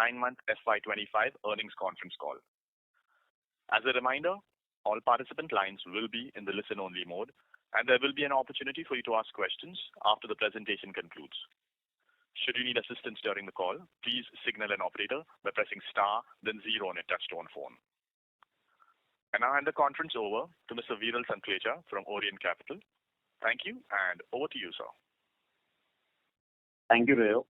9-month FY25 earnings conference call. As a reminder, all participant lines will be in the listen-only mode, and there will be an opportunity for you to ask questions after the presentation concludes. Should you need assistance during the call, please signal an operator by pressing star, then 0 on a touch-tone phone. And now I hand the conference over to Mr. Viral Sanklecha from Orient Capital. Thank you, and over to you, sir. Thank you, Rayo.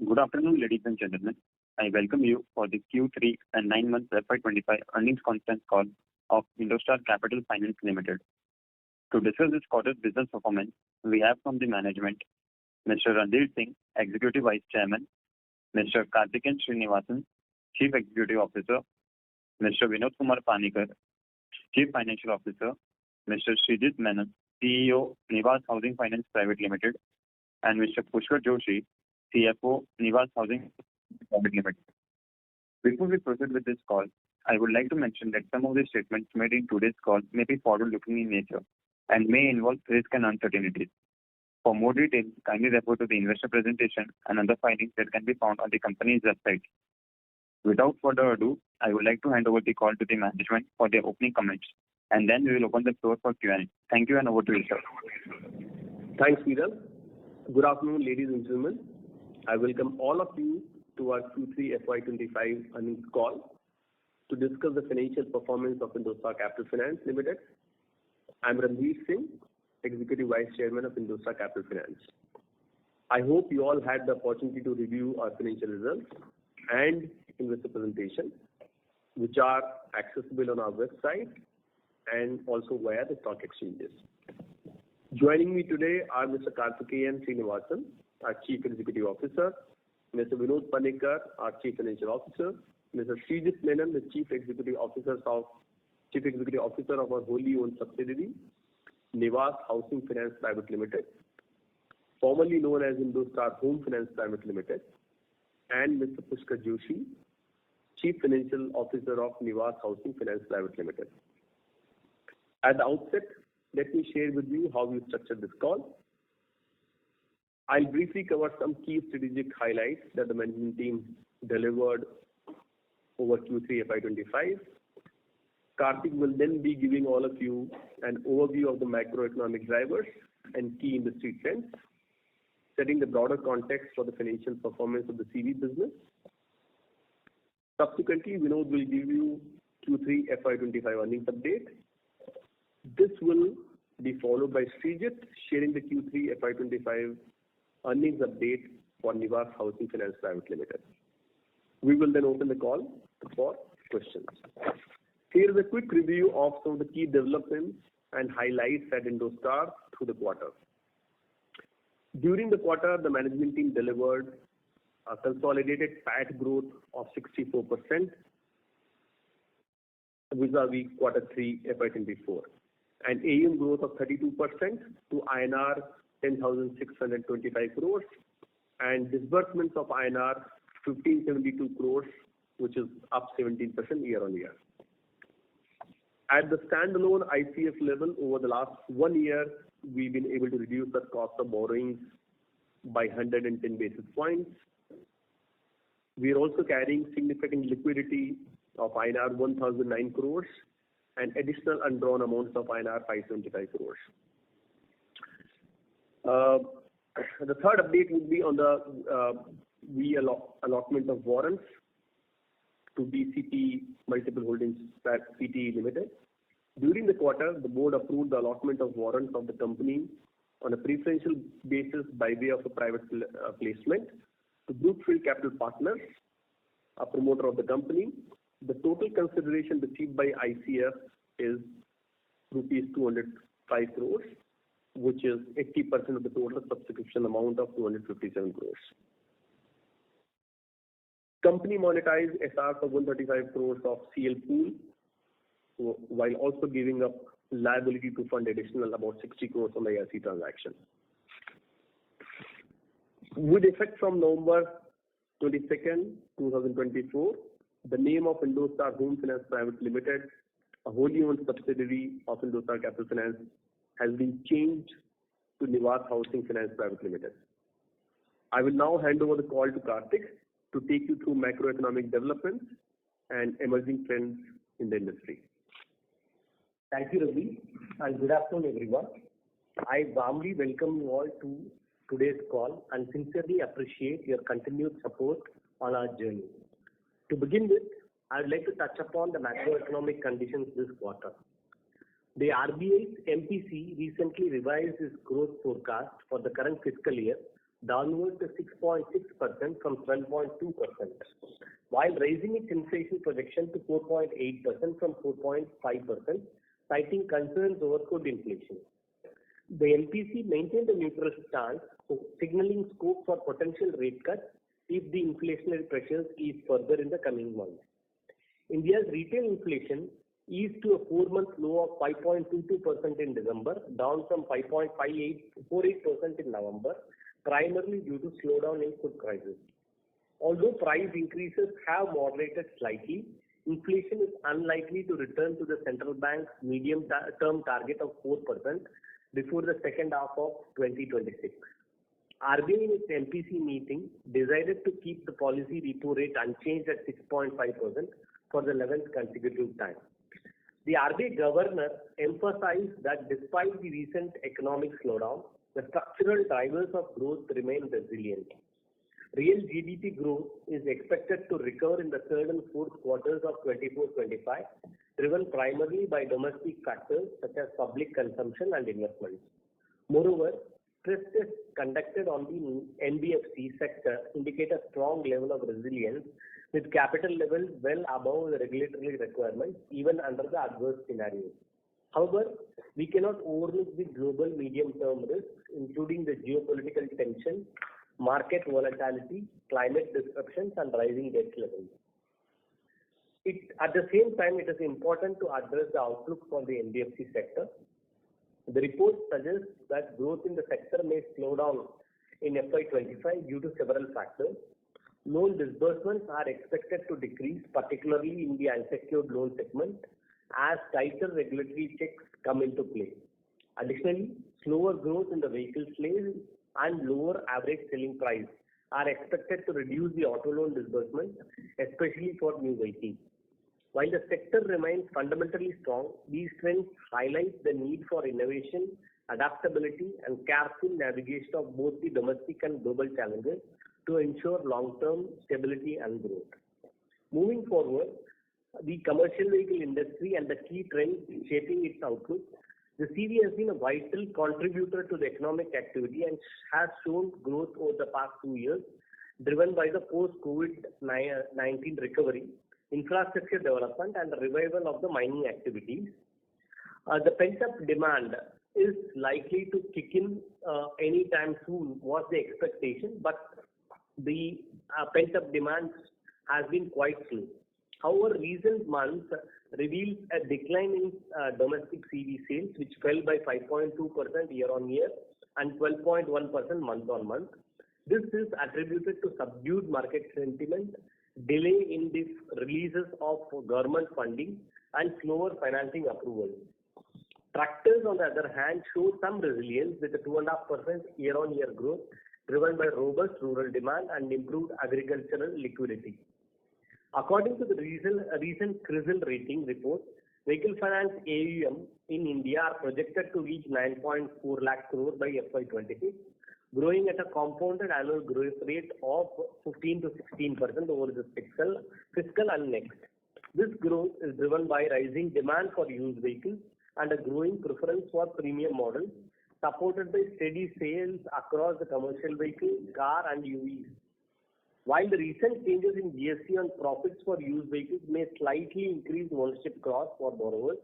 Good afternoon, ladies and gentlemen. I welcome you for the Q3 and 9-month FY25 earnings conference call of Indostar Capital Finance Limited. To discuss this quarter's business performance, we have from the management Mr. Randir Singh, Executive Vice Chairman, Mr. Karthikeyan Srinivasan, Chief Executive Officer, Mr. Vinod Kumar Panikar, Chief Financial Officer, Mr. Srijit Menon, CEO, Niwas Housing Finance Private Limited, and Mr. Pushkar Joshi, CFO, Niwas Housing Private Limited. Before we proceed with this call, I would like to mention that some of the statements made in today's call may be forward-looking in nature and may involve risk and uncertainties. For more details, kindly refer to the investor presentation and other findings that can be found on the company's website. Without further ado, I would like to hand over the call to the management for their opening comments, and then we will open the floor for Q&A. Thank you, and over to you, sir. Thanks, Viral. Good afternoon, ladies and gentlemen. I welcome all of you to our Q3 FY25 earnings call to discuss the financial performance of Indostar Capital Finance Limited. I'm Randir Singh, Executive Vice Chairman of Indostar Capital Finance. I hope you all had the opportunity to review our financial results and investor presentation, which are accessible on our website and also via the stock exchanges. Joining me today are Mr. Karthikeyan Srinivasan, our Chief Executive Officer, Mr. Vinod Panikar, our Chief Financial Officer, Mr. Srijit Menon, the Chief Executive Officer of our wholly owned subsidiary, Niwas Housing Finance Private Limited, formerly known as Indostar Home Finance Private Limited, and Mr. Pushkar Joshi, Chief Financial Officer of Niwas Housing Finance Private Limited. At the outset, let me share with you how we structured this call. I'll briefly cover some key strategic highlights that the management team delivered over Q3 FY25. Karthik will then be giving all of you an overview of the macroeconomic drivers and key industry trends, setting the broader context for the financial performance of the CV business. Subsequently, Vinod will give you Q3 FY25 earnings update. This will be followed by Srijit sharing the Q3 FY25 earnings update for Niwas Housing Finance Private Limited. We will then open the call for questions. Here is a quick review of some of the key developments and highlights at Indostar through the quarter. During the quarter, the management team delivered a consolidated PAT growth of 64% vis-a-vis Q3 FY24, and AUM growth of 32% to INR 10,625 crores, and disbursements of INR 1,572 crores, which is up 17% year-on-year. At the standalone ICF level, over the last 1 year, we've been able to reduce the cost of borrowings by 110 basis points. We are also carrying significant liquidity of INR 1,009 crores and additional undrawn amounts of INR 575 crores. The third update would be on the allotment of warrants to BCP Multiple Holdings Pte Limited. During the quarter, the board approved the allotment of warrants of the company on a preferential basis by way of a private placement to Brookfield Capital Partners, a promoter of the company. The total consideration received by ICF is rupees 205 crores, which is 80% of the total subscription amount of 257 crores. Company monetized SR for 135 crores of CL pool, while also giving up liability to fund additional about 60 crores on the ARC transaction. With effect from November 22nd, 2024, the name of Indostar Home Finance Private Limited, a wholly owned subsidiary of Indostar Capital Finance, has been changed to Niwas Housing Finance Private Limited. I will now hand over the call to Karthik to take you through macroeconomic developments and emerging trends in the industry. Thank you, Ravi, and good afternoon, everyone. I warmly welcome you all to today's call and sincerely appreciate your continued support on our journey. To begin with, I would like to touch upon the macroeconomic conditions this quarter. The RBI's MPC recently revised its growth forecast for the current fiscal year downward to 6.6% from 12.2%, while raising its inflation projection to 4.8% from 4.5%, citing concerns over food inflation. The MPC maintained a neutral stance, signaling scope for potential rate cuts if the inflationary pressures ease further in the coming months. India's retail inflation eased to a 4-month low of 5.22% in December, down from 5.48% in November, primarily due to slowdown in food prices. Although price increases have moderated slightly, inflation is unlikely to return to the central bank's medium-term target of 4% before the second half of 2026. RBI in its MPC meeting decided to keep the policy repo rate unchanged at 6.5% for the 11th consecutive time. The RBI governor emphasized that despite the recent economic slowdown, the structural drivers of growth remain resilient. Real GDP growth is expected to recover in the third and fourth quarters of 24-25, driven primarily by domestic factors such as public consumption and investments. Moreover, stress tests conducted on the NBFC sector indicate a strong level of resilience, with capital levels well above the regulatory requirements, even under the adverse scenarios. However, we cannot overlook the global medium-term risks, including the geopolitical tension, market volatility, climate disruptions, and rising debt levels. At the same time, it is important to address the outlook for the NBFC sector. The report suggests that growth in the sector may slow down in FY25 due to several factors. Loan disbursements are expected to decrease, particularly in the unsecured loan segment, as tighter regulatory checks come into play. Additionally, slower growth in the vehicle sales and lower average selling price are expected to reduce the auto loan disbursements, especially for new vehicles. While the sector remains fundamentally strong, these trends highlight the need for innovation, adaptability, and careful navigation of both the domestic and global challenges to ensure long-term stability and growth. Moving forward, the commercial vehicle industry and the key trends shaping its outlook, the CV has been a vital contributor to the economic activity and has shown growth over the past 2 years, driven by the post-COVID-19 recovery, infrastructure development, and the revival of the mining activities. The pent-up demand is likely to kick in anytime soon, was the expectation, but the pent-up demand has been quite slow. However, recent months revealed a decline in domestic CV sales, which fell by 5.2% year-on-year and 12.1% month-on-month. This is attributed to subdued market sentiment, delay in the releases of government funding, and slower financing approvals. Tractors, on the other hand, show some resilience with a 2.5% year-on-year growth, driven by robust rural demand and improved agricultural liquidity. According to the recent CRISIL rating report, vehicle finance AUM in India are projected to reach 9.4 lakh crore by FY26, growing at a compounded annual growth rate of 15 to 16% over the fiscal and next. This growth is driven by rising demand for used vehicles and a growing preference for premium models, supported by steady sales across the commercial vehicle, car, and UVs. While the recent changes in GST on profits for used vehicles may slightly increase ownership costs for borrowers,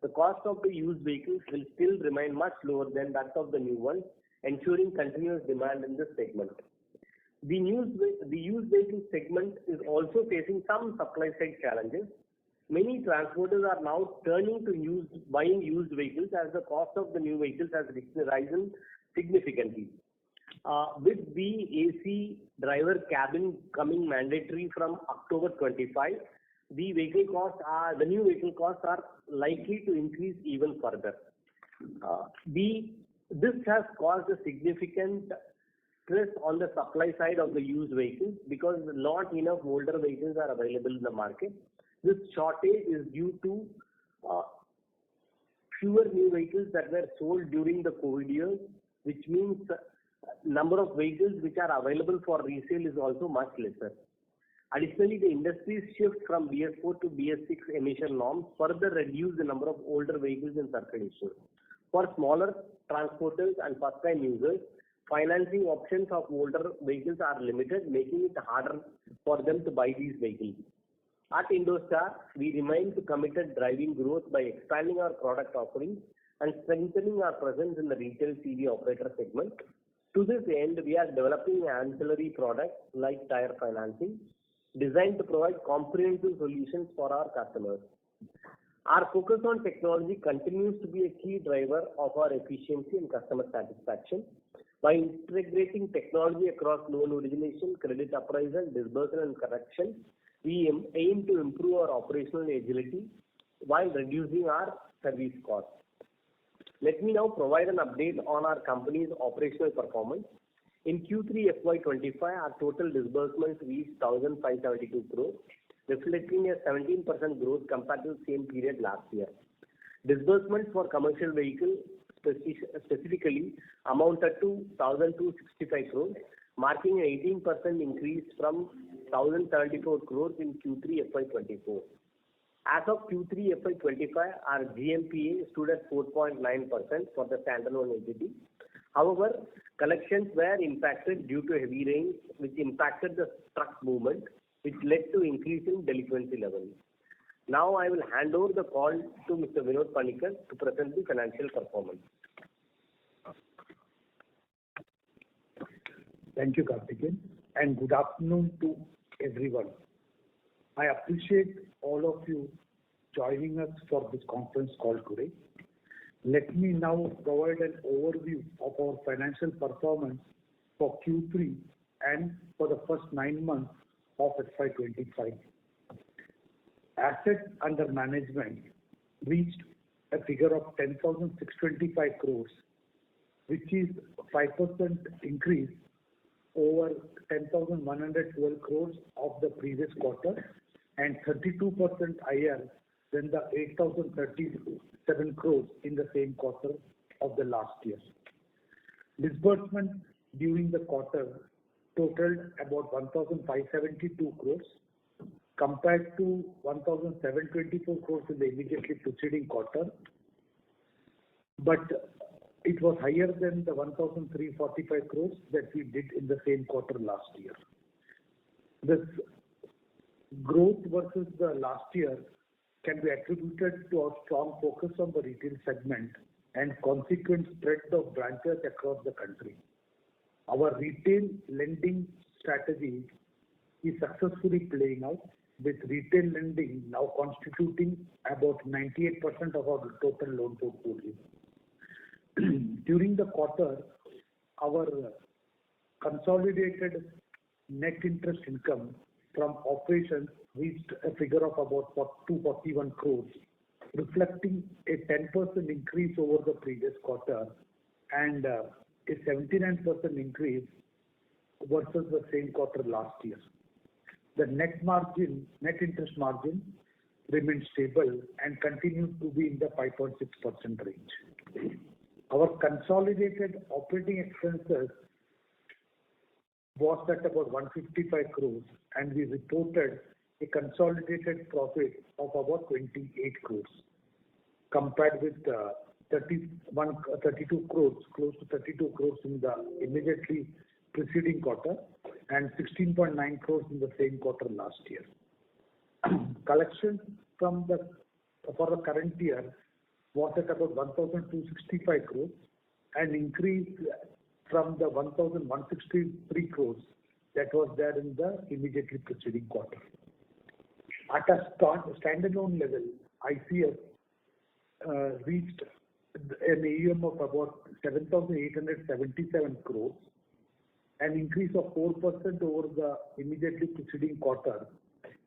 the cost of the used vehicles will still remain much lower than that of the new ones, ensuring continuous demand in this segment. The used vehicle segment is also facing some supply side challenges. Many transporters are now turning to buying used vehicles as the cost of the new vehicles has risen significantly. With the AC driver cabin coming mandatory from October 25, the new vehicle costs are likely to increase even further. This has caused a significant stress on the supply side of the used vehicles because not enough older vehicles are available in the market. This shortage is due to fewer new vehicles that were sold during the COVID years, which means number of vehicles which are available for resale is also much lesser. Additionally, the industry's shift from BS4 to BS6 emission norms further reduced the number of older vehicles in circulation. For smaller transporters and first-time users, financing options of older vehicles are limited, making it harder for them to buy these vehicles. At Indostar, we remain committed driving growth by expanding our product offerings and strengthening our presence in the retail CV operator segment. To this end, we are developing ancillary products like tire financing, designed to provide comprehensive solutions for our customers. Our focus on technology continues to be a key driver of our efficiency and customer satisfaction. By integrating technology across loan origination, credit appraisal, disbursal and collection, we aim to improve our operational agility while reducing our service costs. Let me now provide an update on our company's operational performance. In Q3 FY25, our total disbursements reached 1,572 crores, reflecting a 17% growth compared to the same period last year. Disbursements for commercial vehicles specifically amounted to 1,265 crores, marking an 18% increase from 1,074 crores in Q3 FY24. As of Q3 FY25, our GNPA stood at 4.9% for the standalone entity. However, collections were impacted due to heavy rains, which impacted the truck movement, which led to increasing delinquency levels. Now I will hand over the call to Mr. Vinod Panikkar to present the financial performance. Thank you, Karthikeyan, and good afternoon to everyone. I appreciate all of you joining us for this conference call today. Let me now provide an overview of our financial performance for Q3 and for the first 9 months of FY25. Assets under management reached a figure of 10,625 crores, which is 5% increase over 10,112 crores of the previous quarter and 32% higher than the 8,037 crores in the same quarter of the last year. Disbursement during the quarter totaled about 1,572 crores compared to 1,724 crores in the immediately preceding quarter, but it was higher than the 1,345 crores that we did in the same quarter last year. This growth versus the last year can be attributed to our strong focus on the retail segment and consequent spread of branches across the country. Our retail lending strategy is successfully playing out, with retail lending now constituting about 98% of our total loan portfolio. During the quarter, our consolidated net interest income from operations reached a figure of about 241 crores, reflecting a 10% increase over the previous quarter and a 79% increase versus the same quarter last year. The net interest margin remained stable and continued to be in the 5.6% range. Our consolidated operating expenses was at about 155 crores and we reported a consolidated profit of about 28 crores compared with 32 crores, close to 32 crores in the immediately preceding quarter and 16.9 crores in the same quarter last year. Collection for the current year was at about 1,265 crores, an increase from the 1,163 crores that was there in the immediately preceding quarter. At a standalone level, ICF reached an AUM of about 7,877 crores, an increase of 4% over the immediately preceding quarter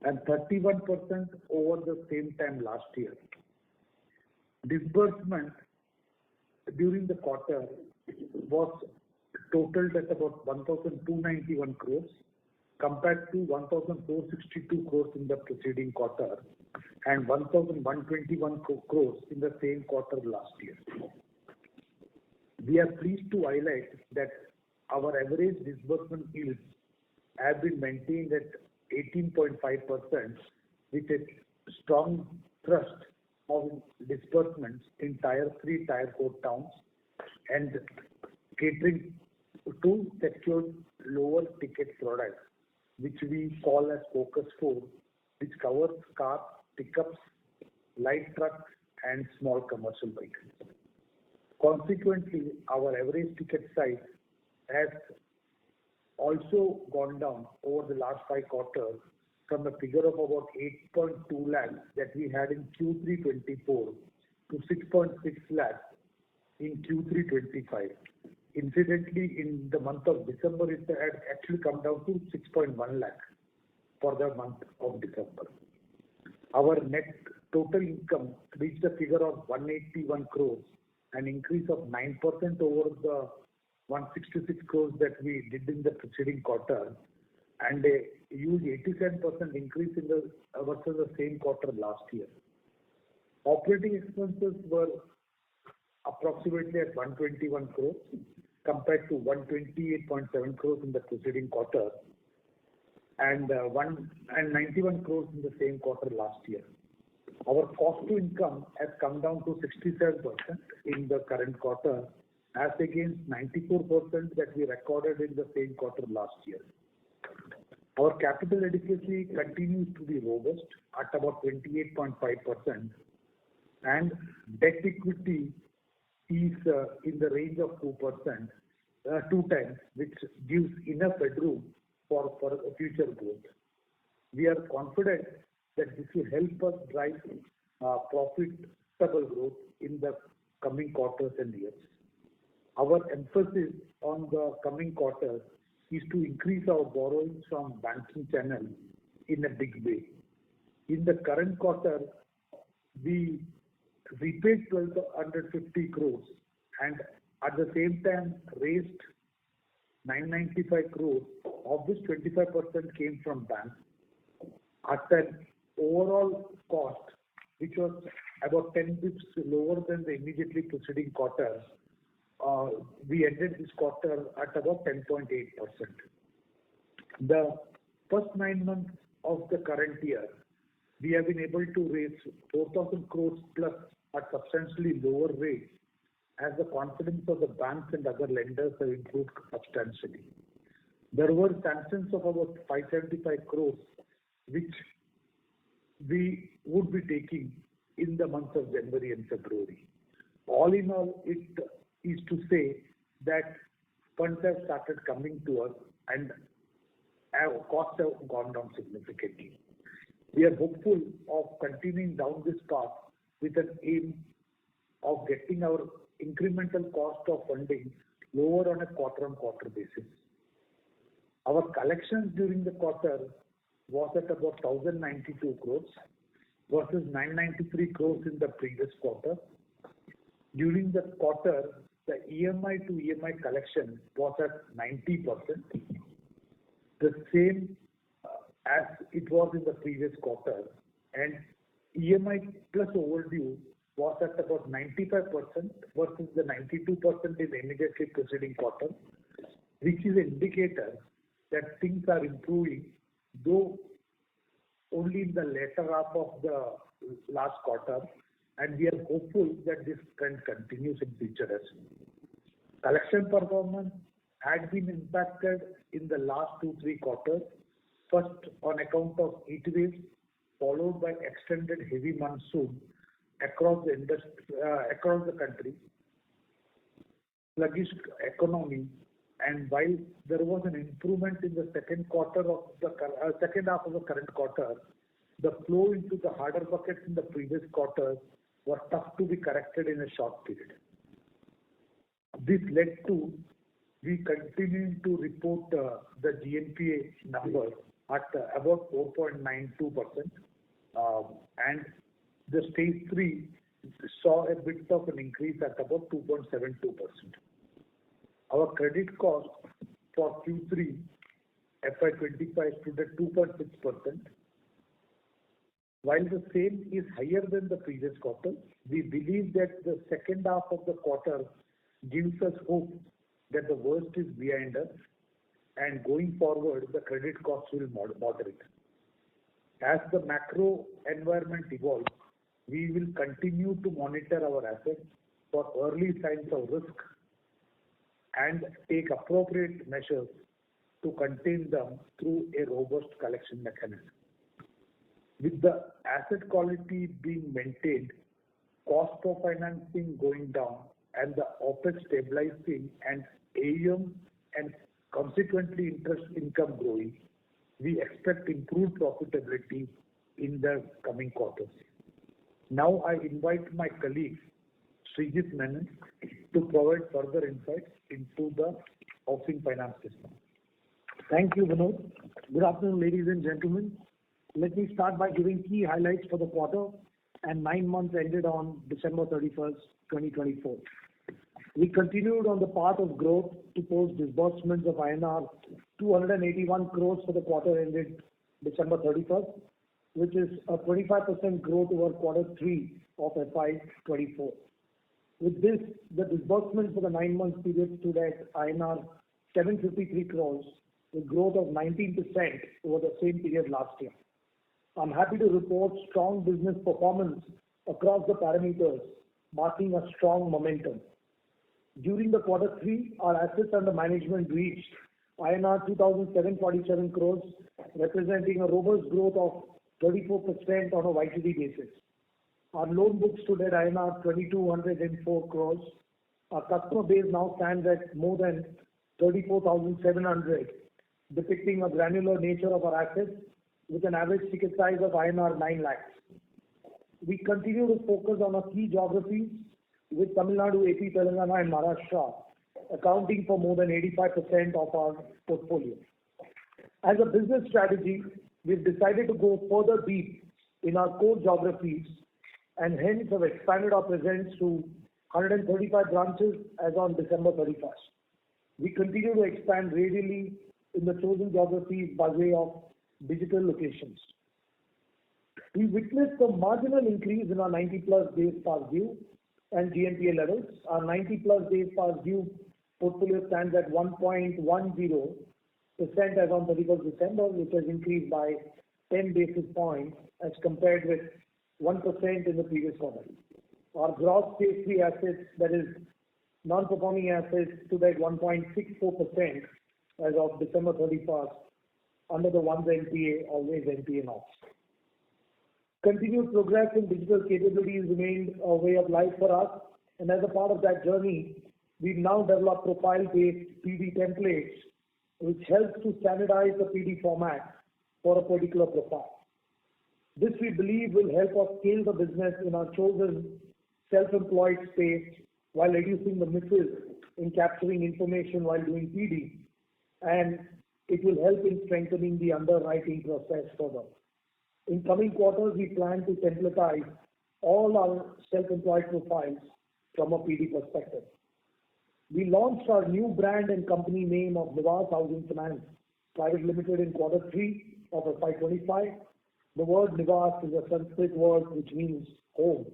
and 31% over the same time last year. Disbursement during the quarter was totaled at about 1,291 crores compared to 1,462 crores in the preceding quarter and 1,121 crores in the same quarter last year. We are pleased to highlight that our average disbursement yields have been maintained at 18.5% with a strong thrust of disbursements in Tier 3, Tier 4 towns and catering to secured lower ticket products, which we call as Focus 4, which covers cars, pickups, light trucks, and small commercial vehicles. Consequently, our average ticket size has also gone down over the last 5 quarters from a figure of about 8.2 lakhs that we had in Q3 24 to 6.6 lakhs in Q3 25. Incidentally, in the month of December, it had actually come down to 6.1 lakhs for the month of December. Our net total income reached a figure of 181 crores, an increase of 9% over the 166 crores that we did in the preceding quarter, and a huge 87% increase in the versus the same quarter last year. Operating expenses were approximately at 121 crores compared to 128.7 crores in the preceding quarter and 91 crores in the same quarter last year. Our cost to income has come down to 67% in the current quarter as against 94% that we recorded in the same quarter last year. Our capital adequacy continues to be robust at about 28.5% and debt equity is in the range of 2 times, which gives enough headroom for future growth. We are confident that this will help us drive profitable growth in the coming quarters and years. Our emphasis on the coming quarters is to increase our borrowings from banking channel in a big way. In the current quarter, we repaid 1,250 crores and at the same time raised 995 crores, of which 25% came from banks at an overall cost which was about 10 bits lower than the immediately preceding quarter. We ended this quarter at about 10.8%. The first 9 months of the current year, we have been able to raise 4,000 crores plus at substantially lower rates as the confidence of the banks and other lenders have improved substantially. There were sanctions of about 575 crores which we would be taking in the months of January and February. All in all, it is to say that funds have started coming to us and our costs have gone down significantly. We are hopeful of continuing down this path with an aim of getting our incremental cost of funding lower on a quarter-on-quarter basis. Our collections during the quarter was at about 1,092 crores versus 993 crores in the previous quarter. During the quarter, the EMI to EMI collection was at 90%, the same as it was in the previous quarter, and EMI plus overdue was at about 95% versus the 92% in the immediately preceding quarter, which is an indicator that things are improving, though only in the latter half of the last quarter, and we are hopeful that this trend continues in future as well. Collection performance had been impacted in the last 2-3 quarters, first on account of heat waves, followed by extended heavy monsoon across the country, sluggish economy, and while there was an improvement in the second half of the current quarter, the flow into the harder buckets in the previous quarters were tough to be corrected in a short period. This led to we continuing to report the GNPA number at about 4.92%, and the stage 3 saw a bit of an increase at about 2.72%. Our credit cost for Q3 FY25 stood at 2.6%. While the same is higher than the previous quarter, we believe that the second half of the quarter gives us hope that the worst is behind us, and going forward, the credit costs will moderate. As the macro environment evolves, we will continue to monitor our assets for early signs of risk and take appropriate measures to contain them through a robust collection mechanism. With the asset quality being maintained, cost of financing going down, and the OpEx stabilizing and AUM and consequently interest income growing, we expect improved profitability in the coming quarters. Now I invite my colleague, Srijit Menon, to provide further insights into the housing finance system. Thank you, Vinod. Good afternoon, ladies and gentlemen. Let me start by giving key highlights for the quarter and 9 months ended on December 31st, 2024. We continued on the path of growth to post disbursements of INR 281 crores for the quarter ended December 31st, which is a 25% growth over quarter 3 of FY24. With this, the disbursement for the 9-month period stood at INR 753 crores, with growth of 19% over the same period last year. I'm happy to report strong business performance across the parameters, marking a strong momentum. During the quarter 3, our assets under management reached INR 2,747 crores, representing a robust growth of 34% on a YTD basis. Our loan book stood at INR 2,204 crores. Our customer base now stands at more than 34,700, depicting a granular nature of our assets with an average ticket size of INR 9 lakhs. We continue to focus on our key geographies, with Tamil Nadu, AP, Telangana and Maharashtra accounting for more than 85% of our portfolio. As a business strategy, we've decided to go further deep in our core geographies and hence have expanded our presence to 135 branches as on December 31st. We continue to expand radially in the chosen geographies by way of digital locations. We witnessed a marginal increase in our 90+ days past due and GNPA levels. Our 90+ days past due portfolio stands at 1.10% as on 31st December, which has increased by 10 basis points as compared with 1% in the previous quarter. Our gross stage 3 assets, that is non-performing assets, stood at 1.64% as of December 31st, under the once NPA, always NPA norms. Continued progress in digital capabilities remained a way of life for us, and as a part of that journey, we've now developed profile-based PD templates, which helps to standardize the PD format for a particular profile. This, we believe, will help us scale the business in our chosen self-employed space while reducing the misses in capturing information while doing PD, and it will help in strengthening the underwriting process further. In coming quarters, we plan to templatize all our self-employed profiles from a PD perspective. We launched our new brand and company name of Nivas Housing Finance Private Limited in quarter 3 of FY25. The word Nivas is a Sanskrit word which means home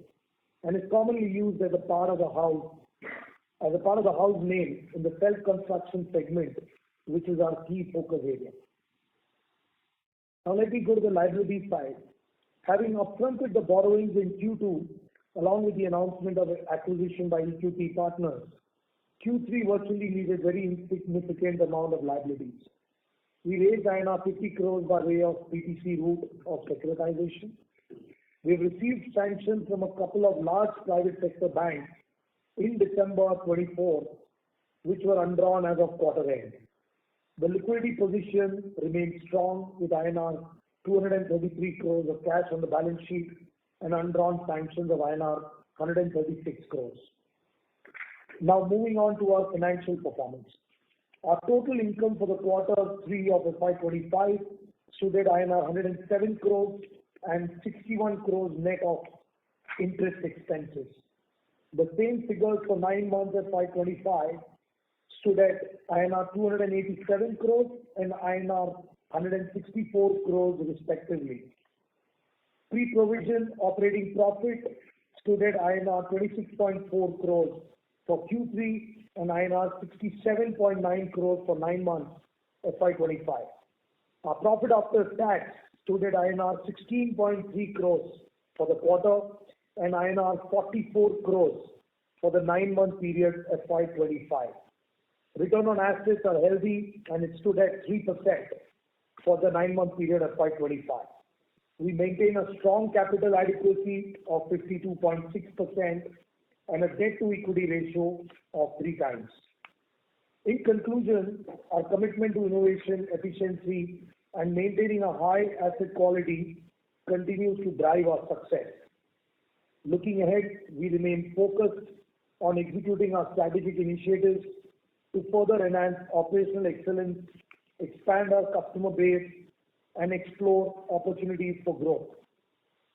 and is commonly used as a part of the house, name in the self-construction segment, which is our key focus area. Now let me go to the liability side. Having upfronted the borrowings in Q2, along with the announcement of acquisition by EQT Partners, Q3 virtually needed very insignificant amount of liabilities. We raised INR 50 crores by way of PTC route of securitization. We have received sanctions from a couple of large private sector banks in December 24, which were undrawn as of quarter end. The liquidity position remains strong with INR 233 crores of cash on the balance sheet and undrawn sanctions of INR 136 crores. Now moving on to our financial performance. Our total income for the quarter 3 of FY25 stood at INR 107 crores and 61 crores net of interest expenses. The same figures for 9 months FY25 stood at INR 287 crores and INR 164 crores respectively. Pre-provision operating profit stood at INR 26.4 crores for Q3 and INR 67.9 crores for 9 months FY25. Our profit after tax stood at INR 16.3 crores for the quarter and INR 44 crores for the 9-month period FY25. Return on assets are healthy and it stood at 3% for the 9-month period FY25. We maintain a strong capital adequacy of 52.6% and a debt to equity ratio of 3 times. In conclusion, our commitment to innovation, efficiency and maintaining a high asset quality continues to drive our success. Looking ahead, we remain focused on executing our strategic initiatives to further enhance operational excellence, expand our customer base, and explore opportunities for growth.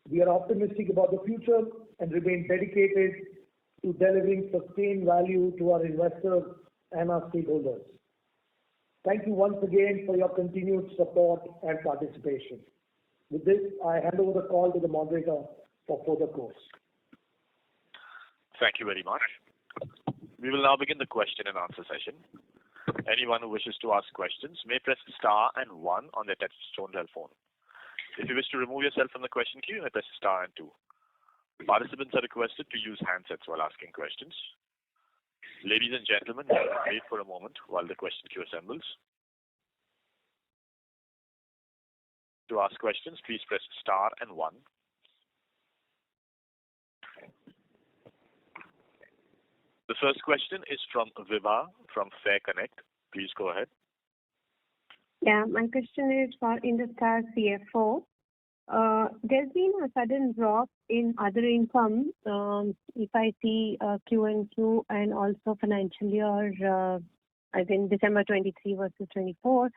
We are optimistic about the future and remain dedicated to delivering sustained value to our investors and our stakeholders. Thank you once again for your continued support and participation. With this, I hand over the call to the moderator for further course. Thank you very much. We will now begin the question and answer session. Anyone who wishes to ask questions may press star and 1 on their touch-tone telephone. If you wish to remove yourself from the question queue, you may press star and 2. Participants are requested to use handsets while asking questions. Ladies and gentlemen, we will wait for a moment while the question queue assembles. To ask questions, please press star and 1. The first question is from Vibha from Fair Connect. Please go ahead. Yeah, my question is for Indostar CFO. There's been a sudden drop in other income. If I see Q&Q and also financial year, I think December 23 versus 24,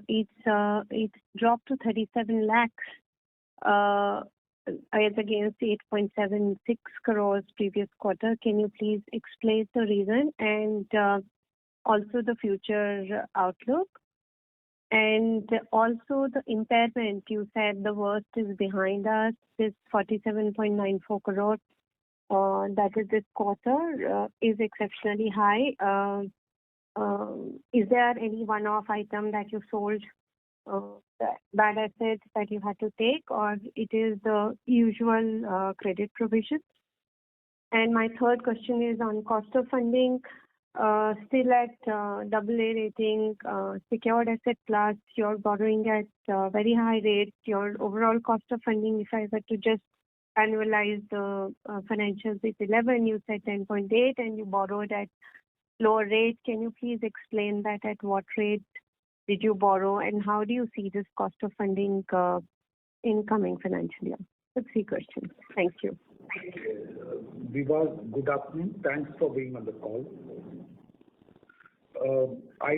it's dropped to 37 lakhs. As against 8.76 crores previous quarter. Can you please explain the reason and also the future outlook? And also the impairment, you said the worst is behind us, this 47.94 crores that is this quarter is exceptionally high. Is there any one-off item that you sold? Bad assets that you had to take, or it is the usual credit provision? And my third question is on cost of funding, still at AA rating, secured asset class, you're borrowing at very high rates. Your overall cost of funding, if I were to just annualize the financials with 11, you said 10.8 and you borrowed at lower rate. Can you please explain that at what rate did you borrow and how do you see this cost of funding in coming financial year? So 3 questions. Thank you. Vibha, good afternoon. Thanks for being on the call. I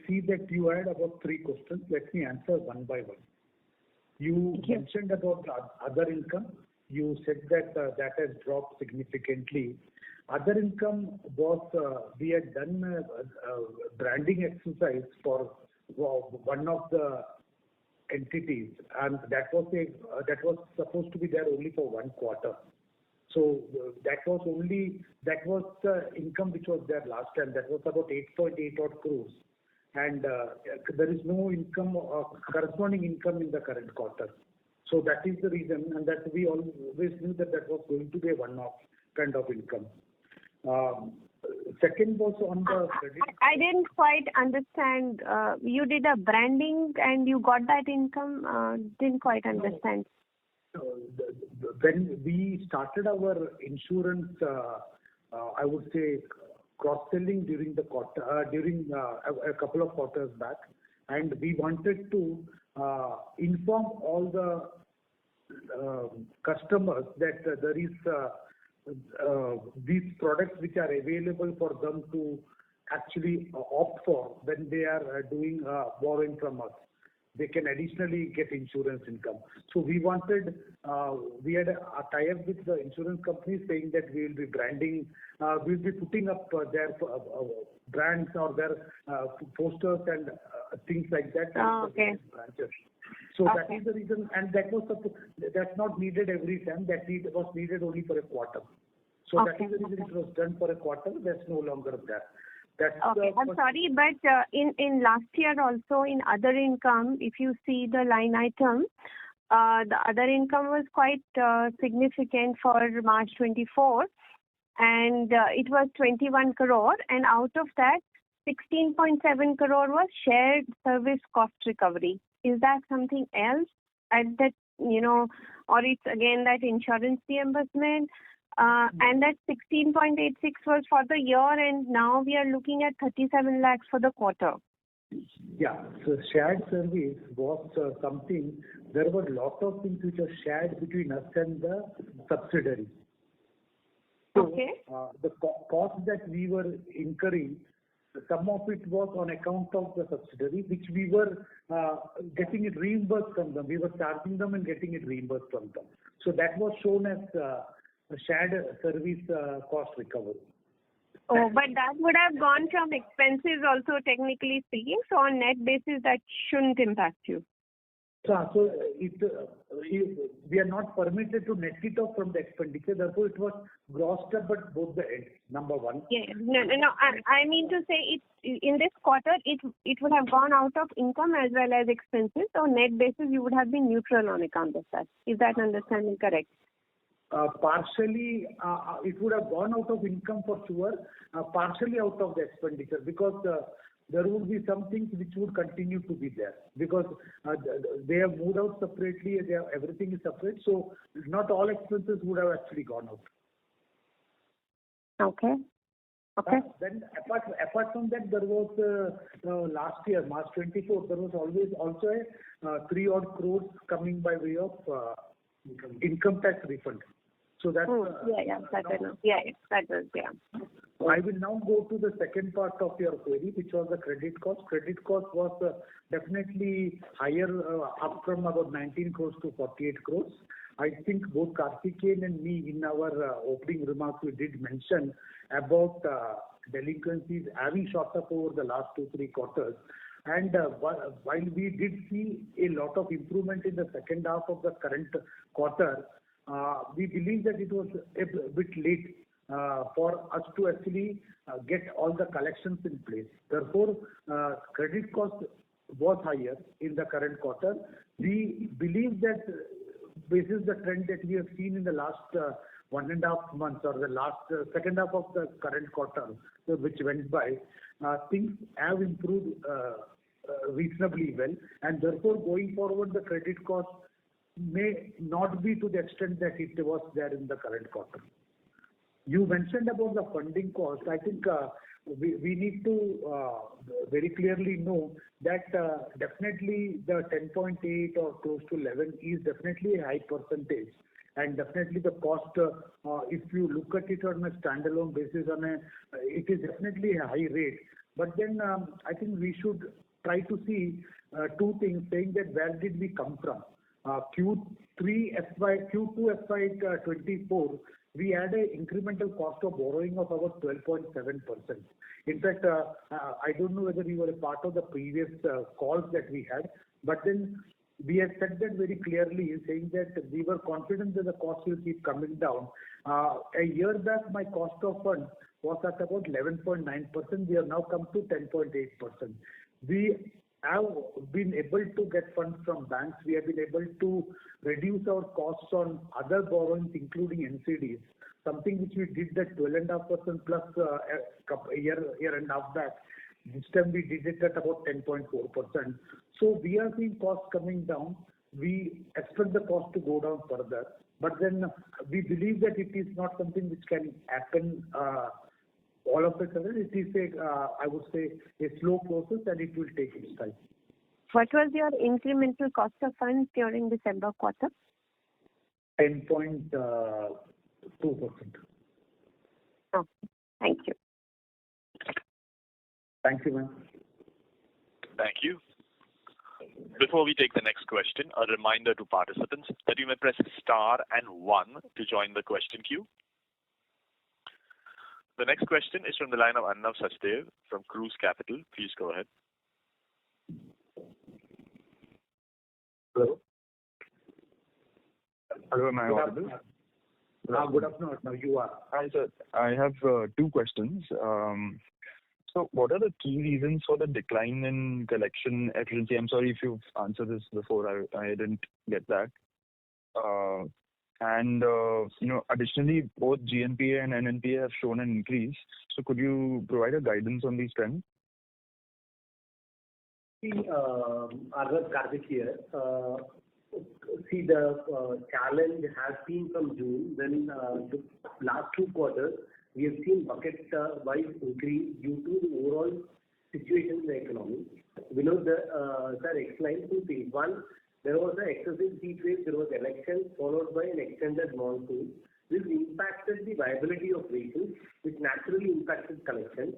see that you had about 3 questions. Let me answer one by one. You mentioned about other income. You said that that has dropped significantly. Other income was, we had done a branding exercise for one of the entities, and that was supposed to be there only for 1 quarter. So that was the income which was there last time. That was about 8.8 odd crores, and there is no income corresponding income in the current quarter. So that is the reason, and that we always knew that that was going to be a one-off kind of income. Second was on the credit. I didn't quite understand. You did a branding and you got that income. Didn't quite understand. When we started our insurance, I would say cross-selling during the quarter, during a couple of quarters back, and we wanted to inform all the customers that there is these products which are available for them to actually opt for when they are doing borrowing from us. They can additionally get insurance income. So we had a tie-up with the insurance company saying that we will be branding, we'll be putting up their brands or their posters and things like that. Okay. Branches. So that is the reason, and that's not needed every time. Was needed only for a quarter. So that is the reason it was done for a quarter. That's no longer there. I'm sorry, but in last year also in other income, if you see the line item, the other income was quite significant for March 24, and it was 21 crore, and out of that, 16.7 crore was shared service cost recovery. Is that something else? And that, or it's again that insurance reimbursement? And that 16.86 was for the year, and now we are looking at 37 lakhs for the quarter. Yeah, so shared service was something, there were a lot of things which are shared between us and the subsidiary. So, the cost that we were incurring, some of it was on account of the subsidiary, which we were getting it reimbursed from them. We were charging them and getting it reimbursed from them. So that was shown as shared service cost recovery. Oh, but that would have gone from expenses also, technically speaking. So on net basis, that shouldn't impact you. So we are not permitted to net it off from the expenditure. Therefore, it was grossed up at both the ends. Number one. Yeah, no. I mean to say, in this quarter, it would have gone out of income as well as expenses. So net basis, you would have been neutral on account of that. Is that understanding correct? Partially, it would have gone out of income for sure. Partially out of the expenditure, because there would be some things which would continue to be there, because they have moved out separately. Everything is separate, so not all expenses would have actually gone out. Okay. Then apart from that, there was last year, March 24, there was always also a 3 odd crores coming by way of income tax refund. So that's that was. I will now go to the second part of your query, which was the credit cost. Credit cost was definitely higher, up from about 19 crores to 48 crores. I think both Karthikeyan and me, in our opening remarks, we did mention about delinquencies having shot up over the last 2-3 quarters. And while we did see a lot of improvement in the second half of the current quarter, we believe that it was a bit late for us to actually get all the collections in place. Therefore, credit cost was higher in the current quarter. We believe that this is the trend that we have seen in the last 1.5 months, or the last second half of the current quarter, which went by. Things have improved reasonably well, and therefore going forward, the credit cost may not be to the extent that it was there in the current quarter. You mentioned about the funding cost. I think we need to very clearly know that definitely the 10.8 or close to 11 is definitely a high percentage, and definitely the cost, if you look at it on a standalone basis, it is definitely a high rate. But then I think we should try to see two things, saying that where did we come from? Q2 FY24, we had an incremental cost of borrowing of about 12.7%. In fact, I don't know whether you were a part of the previous calls that we had, but then we have said that very clearly, saying that we were confident that the cost will keep coming down. A year back, my cost of funds was at about 11.9%. We have now come to 10.8%. We have been able to get funds from banks. We have been able to reduce our costs on other borrowings, including NCDs, something which we did at 12.5% plus a year and a half back. This time we did it at about 10.4%. So we are seeing costs coming down. We expect the cost to go down further. But then we believe that it is not something which can happen all of a sudden. It is I would say, a slow process, and it will take its time. What was your incremental cost of funds during December quarter? 10.2%. Oh, thank you. Thank you, ma'am. Thank you. Before we take the next question, a reminder to participants that you may press star and 1 to join the question queue. The next question is from the line of Arnav Sachdev from Cruise Capital. Please go ahead. Hello. Hello, am I audible? Good afternoon. Now you are. Hi, sir. I have two questions. So what are the key reasons for the decline in collection efficiency? I'm sorry if you've answered this before. I didn't get that. Additionally, both GNPA and NNPA have shown an increase. So could you provide a guidance on these trends? See, Arnav, Karthik here. The challenge has been from June. Then the last 2 quarters, we have seen bucket-wise increase due to the overall situation in the economy. Vinod sir explained 2 things. One, there was an excessive heat wave, there was elections followed by an extended monsoon. This impacted the viability of vehicles, which naturally impacted collection.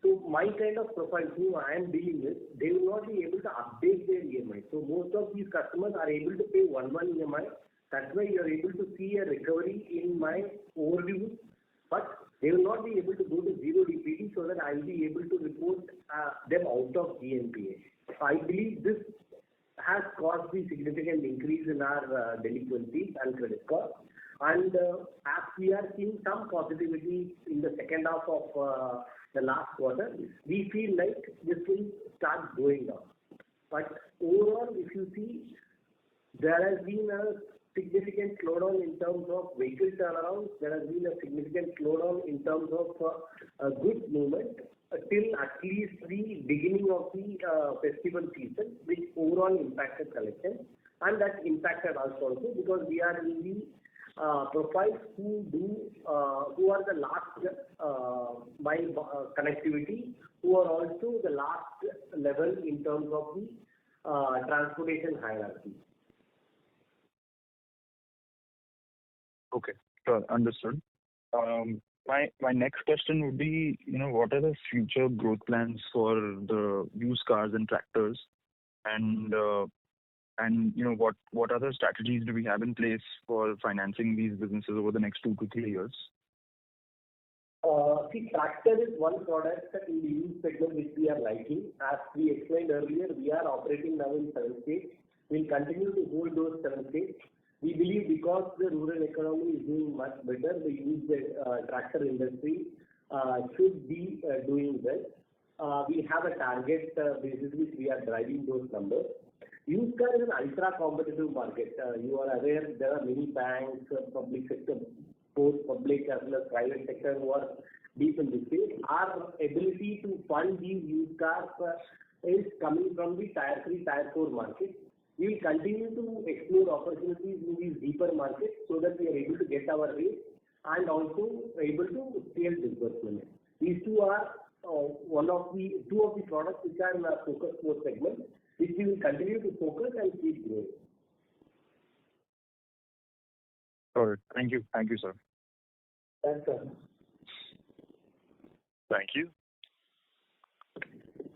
So my kind of profile who I am dealing with, they will not be able to update their EMI. So most of these customers are able to pay 1 EMI. That's why you are able to see a recovery in my overdue, but they will not be able to go to zero DPD so that I will be able to report them out of GNPA. So I believe this has caused the significant increase in our delinquencies and credit costs. And as we are seeing some positivity in the second half of the last quarter, we feel like this will start going down. But overall, if you see, there has been a significant slowdown in terms of vehicle turnarounds. There has been a significant slowdown in terms of goods movement till at least the beginning of the festival season, which overall impacted collection. And that impacted us also because we are in the profiles who are the last by connectivity, who are also the last level in terms of the transportation hierarchy. Okay, sure, understood. My next question would be, what are the future growth plans for the used cars and tractors, and what other strategies do we have in place for financing these businesses over the next 2 to 3 years? Tractor is one product in the used segment which we are liking. As we explained earlier, we are operating now in 7 states. We'll continue to hold those 7 states. We believe because the rural economy is doing much better, the used tractor industry should be doing well. We have a target basis which we are driving those numbers. Used car is an ultra-competitive market. You are aware there are many banks, public sector, both public as well as private sector who are deep in this space. Our ability to fund these used cars is coming from the Tier 3, Tier 4 market. We will continue to explore opportunities in these deeper markets so that we are able to get our rates and also able to scale disbursement. These two are two of the products which are in our focus core segment, which we will continue to focus and keep growing. All right. Thank you. Thank you, sir. Thanks, sir. Thank you.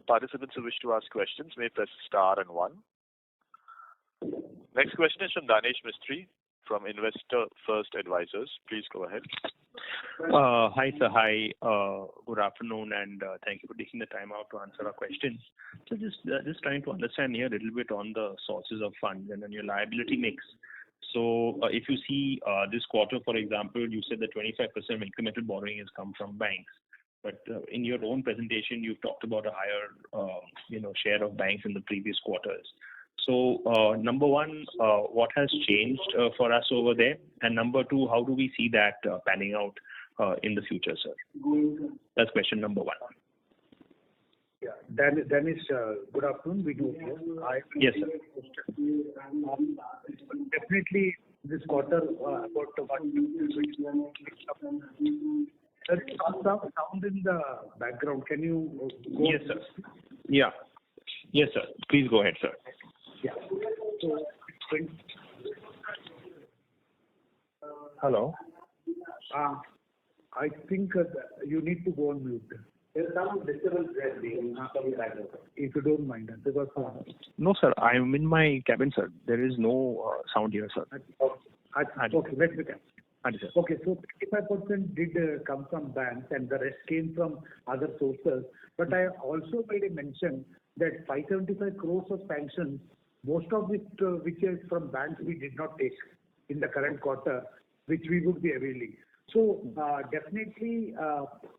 Participants who wish to ask questions may press star and 1. Next question is from Danesh Mistry from Investor First Advisors. Please go ahead. Hi, sir. Hi. Good afternoon, and thank you for taking the time out to answer our questions. So just trying to understand here a little bit on the sources of funds and on your liability mix. So if you see this quarter, for example, you said that 25% of incremental borrowing has come from banks. But in your own presentation, you've talked about a higher, share of banks in the previous quarters. So, number one, what has changed for us over there? And number two, how do we see that panning out in the future, sir? That's question number 1. Yeah, Danish, good afternoon. We do hear. Yes, sir. Definitely, this quarter about what there is some sound in the background. Can you go? Yes, sir. Yeah. Yes, sir. Please go ahead, sir. Yeah. So, Hello. I think you need to go on mute. There's some disturbance there in some background. If you don't mind, because No, sir. I'm in my cabin, sir. There is no sound here, sir. okay, let me Understood. Okay, so 35% did come from banks and the rest came from other sources. But I also made a mention that 575 crores of sanctions, most of it which is from banks, we did not take in the current quarter, which we would be availing. So definitely,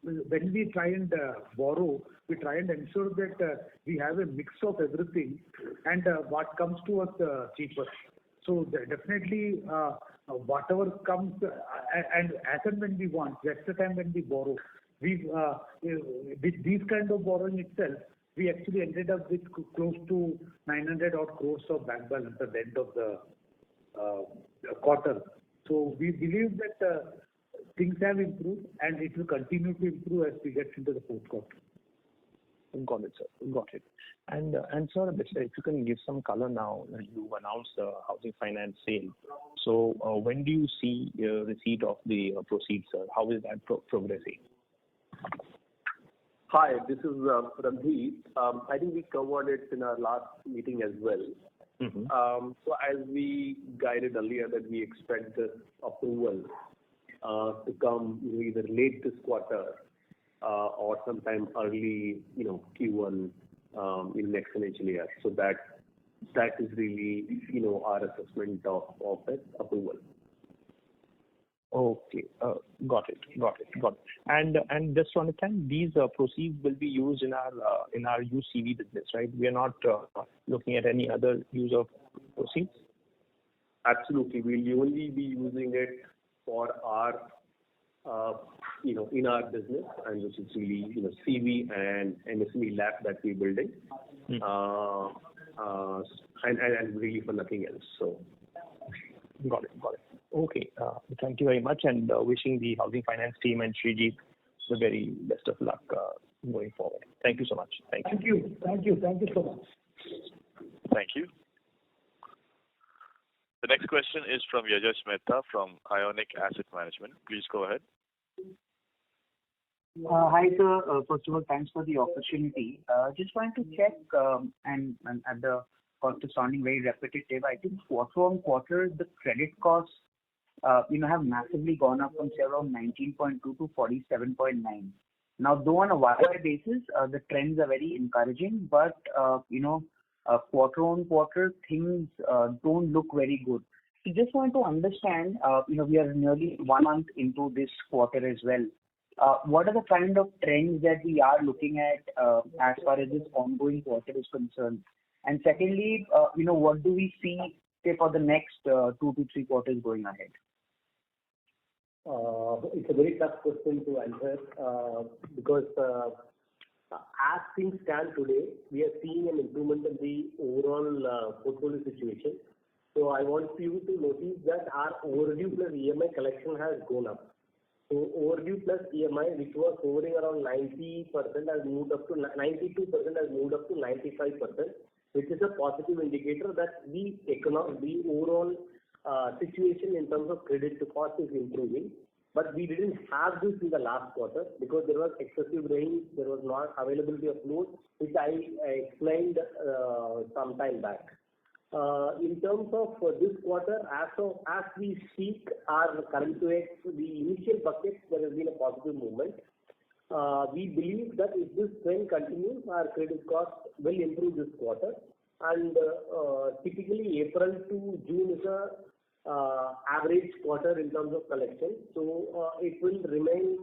when we try and borrow, we try and ensure that we have a mix of everything and what comes to us cheaper. So definitely, whatever comes and as and when we want, that's the time when we borrow. We with these kind of borrowing itself, we actually ended up with close to 900 odd crores of bank balance at the end of the quarter. So we believe that things have improved and it will continue to improve as we get into the fourth quarter. Got it, sir. Got it. And sir, if you can give some color now, you've announced the housing finance sale. So when do you see receipt of the proceeds, sir? How is that progressing? Hi, this is Randeep. I think we covered it in our last meeting as well. So as we guided earlier that we expect this approval to come either late this quarter or sometime early, Q1 in next financial year. So that is really, our assessment of that approval. Okay, got it. And just to understand, these proceeds will be used in our UCV business, right? We are not looking at any other use of proceeds. Absolutely, we'll only be using it for our, in our business, and which is really, CV and MSME lab that we're building, and really for nothing else. So, got it. Okay, thank you very much, and wishing the housing finance team and Srijit the very best of luck going forward. Thank you so much. Thank you so much. Thank you. The next question is from Yajash Mehta from Ionic Asset Management. Please go ahead. Hi, sir. First of all, thanks for the opportunity. Just wanted to check, and at the cost of sounding very repetitive, I think quarter-on-quarter the credit costs, have massively gone up from say around 19.2 to 47.9. Now, though on a YY basis, the trends are very encouraging, but quarter-on-quarter things don't look very good. So just want to understand, we are nearly 1 month into this quarter as well. What are the kind of trends that we are looking at as far as this ongoing quarter is concerned? And secondly, what do we see, say, for the next 2 to 3 quarters going ahead? It's a very tough question to answer because as things stand today, we are seeing an improvement in the overall portfolio situation. So I want you to notice that our overdue plus EMI collection has gone up. So overdue plus EMI, which was hovering around 90%, has moved up to 92%, has moved up to 95%, which is a positive indicator that the overall situation in terms of credit to cost is improving. But we didn't have this in the last quarter because there was excessive rain, there was not availability of loans, which I explained some time back. In terms of this quarter, as we speak, our current rate, the initial buckets, there has been a positive movement. We believe that if this trend continues, our credit cost will improve this quarter. And typically, April to June is a average quarter in terms of collection. So it will remain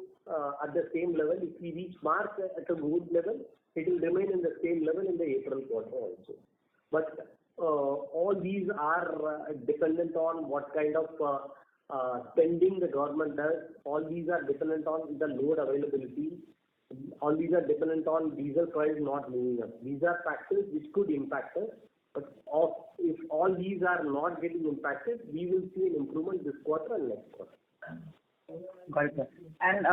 at the same level. If we reach March at a good level, it will remain in the same level in the April quarter also. But all these are dependent on what kind of spending the government does. All these are dependent on the load availability. All these are dependent on diesel price not moving up. These are factors which could impact us. But if all these are not getting impacted, we will see an improvement this quarter and next quarter. Got it, sir. And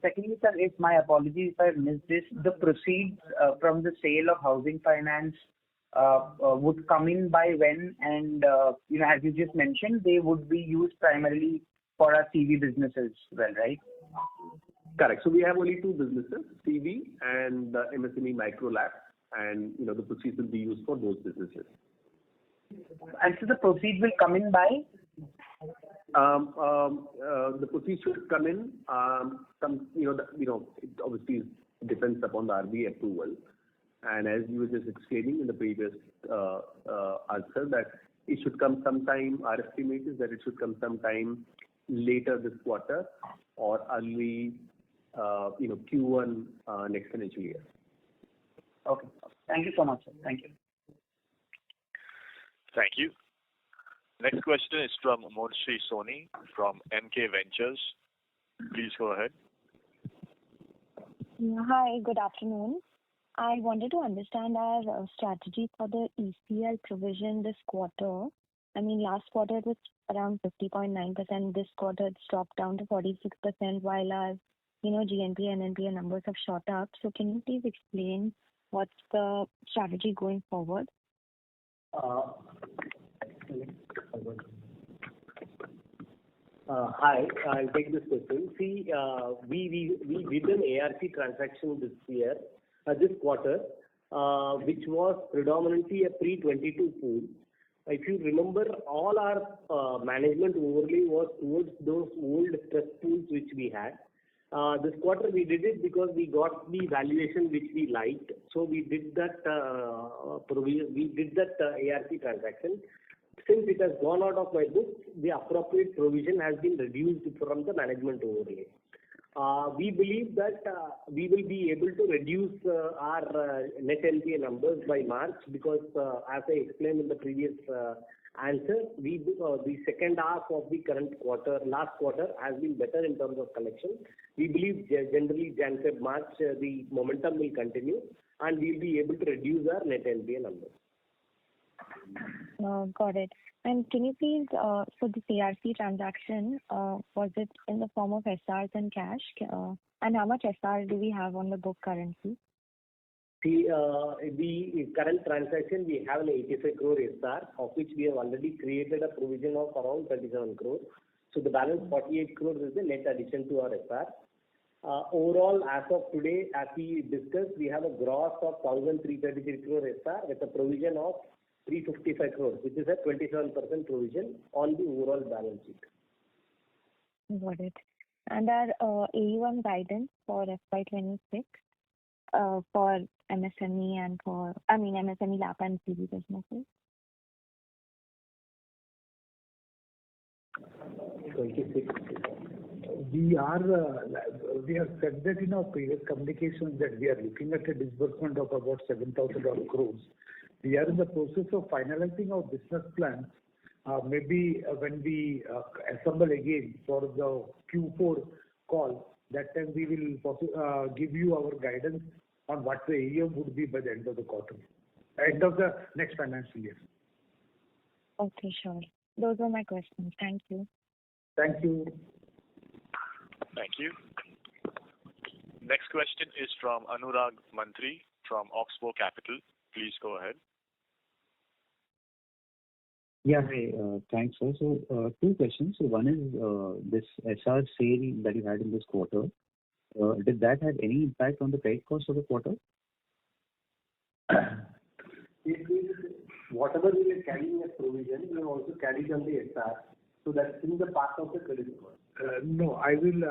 secondly, sir, my apologies if I missed this, the proceeds from the sale of housing finance would come in by when? And as you just mentioned, they would be used primarily for our CV businesses, well, right? Correct. So we have only 2 businesses, CV and MSME Micro Lab, and the proceeds will be used for those businesses. And so the proceeds will come in by? The proceeds should come in. It obviously depends upon the RBI approval. And as you were just explaining in the previous answer, that it should come sometime. Our estimate is that it should come sometime later this quarter or early, Q1 next financial year. Okay. Thank you so much, sir. Thank you. Thank you. Next question is from Munshi Soni from MK Ventures. Please go ahead. Hi, good afternoon. I wanted to understand our strategy for the ECL provision this quarter. I mean, last quarter it was around 50.9%. This quarter it's dropped down to 46%, while our, GNPA and NPA numbers have shot up. So can you please explain what's the strategy going forward? Hi, I'll take this question. See, we did an ARC transaction this quarter, which was predominantly a pre-22 pool. If you remember, all our management overlay was towards those old stress pools which we had. This quarter we did it because we got the valuation which we liked. So we did that ARC transaction. Since it has gone out of my books, the appropriate provision has been reduced from the management overlay. We believe that we will be able to reduce our net NPA numbers by March because, as I explained in the previous answer, the second half of the last quarter has been better in terms of collection. We believe generally Jan, Feb, March, the momentum will continue and we'll be able to reduce our net NPA numbers. Got it. And can you please, for the ARC transaction, was it in the form of SRs and cash? And how much SR do we have on the book currently? The current transaction, we have an 85 crore SR, of which we have already created a provision of around 37 crores. So the balance 48 crores is the net addition to our SR. Overall, as of today, as we discussed, we have a gross of 1,333 crore SR with a provision of 355 crores, which is a 27% provision on the overall balance sheet. Got it. And our AUM guidance for FY26 for MSME and MSME LAP and CV businesses? 26. We have said that in our previous communications that we are looking at a disbursement of about 7,000 crores. We are in the process of finalizing our business plans. Maybe when we assemble again for the Q4 call, that time we will give you our guidance on what the AUM would be by the end of the quarter, end of the next financial year. Okay, sure. Those are my questions. Thank you. Thank you. Thank you. Next question is from Anurag Mantri from Oxbow Capital. Please go ahead. Yeah, hi. Thanks, sir. So, two questions. So, one is this SR sale that you had in this quarter. Did that have any impact on the credit cost of the quarter? Whatever we are carrying as provision, we have also carried on the SR. So that's in the part of the credit cost. No, I will.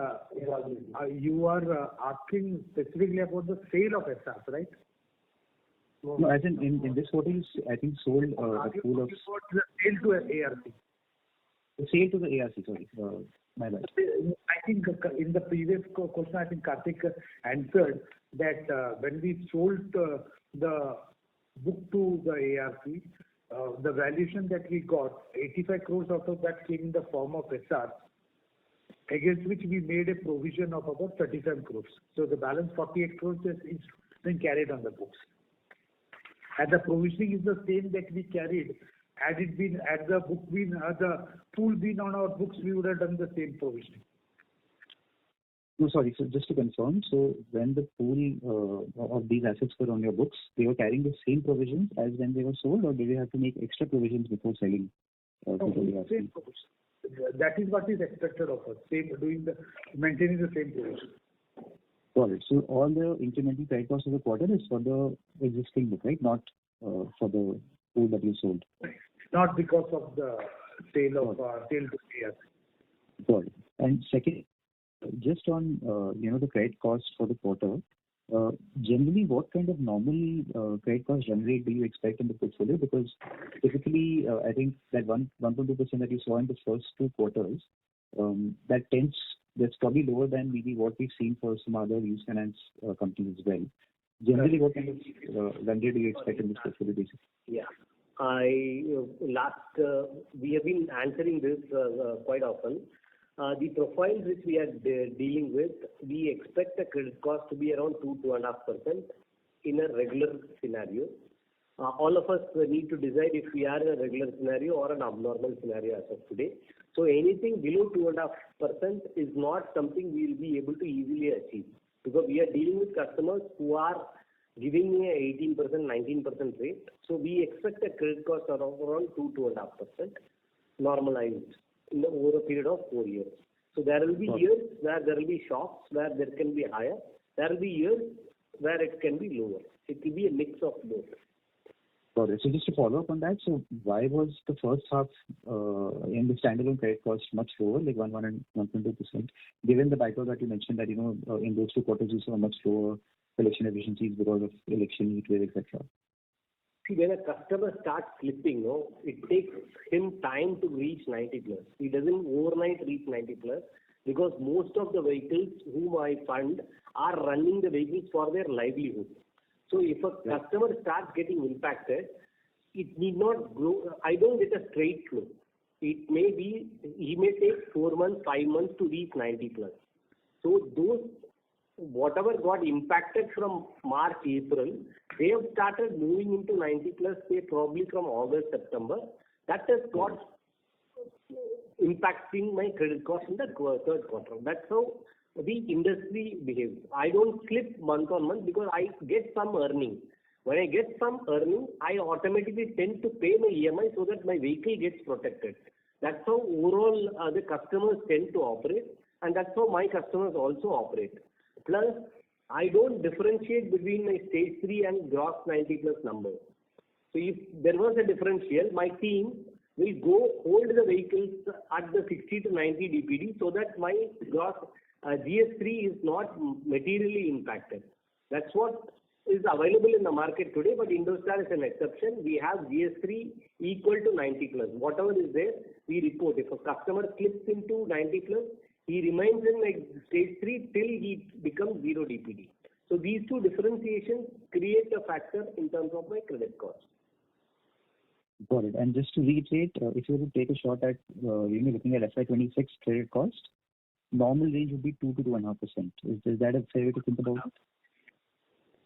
You are asking specifically about the sale of SRs, right? No, as in this quarter, you, I think, sold a pool of... The sale to an ARC. The sale to the ARC, sorry. My bad. I think in the previous question, I think Karthik answered that when we sold the book to the ARC, the valuation that we got, 85 crores out of that came in the form of SR, against which we made a provision of about 37 crores. So the balance 48 crores is been carried on the books. And the provisioning is the same that we carried. Had the pool been on our books, we would have done the same provisioning. No, sorry. So just to confirm, so when the pool of these assets were on your books, they were carrying the same provisions as when they were sold, or did you have to make extra provisions before selling to the ARC? Same provision. That is what is expected of us. Maintaining the same provision. Got it. So all the incremental credit cost of the quarter is for the existing book, right? Not for the pool that you sold. Not because of the sale to ARC. And second, just on the credit cost for the quarter, generally, what kind of normal credit cost run rate do you expect in the portfolio? Because typically, I think that 1.2% that you saw in the first two quarters, that's probably lower than maybe what we've seen for some other used finance companies as well. Generally, what kind of run rate do you expect in this portfolio basis? Yeah. We have been answering this quite often. The profiles which we are dealing with, we expect the credit cost to be around 2.5% in a regular scenario. All of us need to decide if we are in a regular scenario or an abnormal scenario as of today. So anything below 2.5% is not something we will be able to easily achieve, because we are dealing with customers who are giving me a 18%, 19% rate. So we expect a credit cost of around 2.5% normalized over a period of 4 years. So there will be years where there will be shocks where there can be higher. There will be years where it can be lower. It will be a mix of both. Got it. So just to follow up on that, so why was the first half in the standalone credit cost much lower, like 1 and 1.2%, given the byproduct that you mentioned that in those two quarters you saw much lower collection efficiencies because of election, heat wave, etc. See, when a customer starts slipping, it takes him time to reach 90 plus. He doesn't overnight reach 90 plus, because most of the vehicles whom I fund are running the vehicles for their livelihood. So if a customer starts getting impacted, it need not grow. I don't get a straight flow. It may be, he may take 4 months, 5 months to reach 90 plus. So those, whatever got impacted from March, April, they have started moving into 90 plus, say probably from August, September. That has got impacting my credit cost in the third quarter. That's how the industry behaves. I don't slip month on month because I get some earning. When I get some earning, I automatically tend to pay my EMI so that my vehicle gets protected. That's how overall the customers tend to operate, and that's how my customers also operate. Plus, I don't differentiate between my stage 3 and gross 90 plus numbers. So if there was a differential, my team will go hold the vehicles at the 60 to 90 DPD so that my gross GS3 is not materially impacted. That's what is available in the market today, but Indostar is an exception. We have GS3 equal to 90 plus. Whatever is there, we report. If a customer slips into 90 plus, he remains in like stage 3 till he becomes 0 DPD. So these two differentiations create a factor in terms of my credit cost. Got it. And just to reiterate, if you were to take a shot at looking at FY26 credit cost, normal range would be 2 to 2.5%. Is that a fair way to think about it?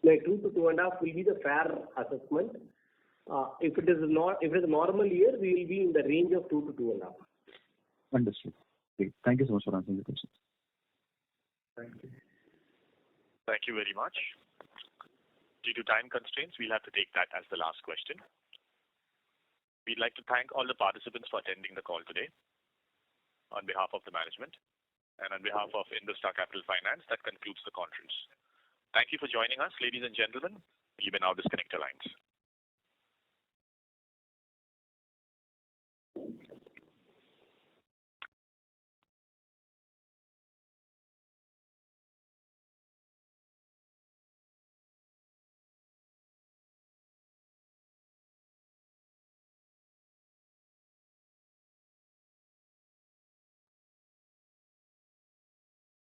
Like 2 to 2.5 will be the fair assessment. If it is a normal year, we will be in the range of 2 to 2.5. Understood. Great. Thank you so much for answering the questions. Thank you. Thank you very much. Due to time constraints, we'll have to take that as the last question. We'd like to thank all the participants for attending the call today. On behalf of the management and on behalf of Indostar Capital Finance, that concludes the conference. Thank you for joining us, ladies and gentlemen. You may now disconnect your lines.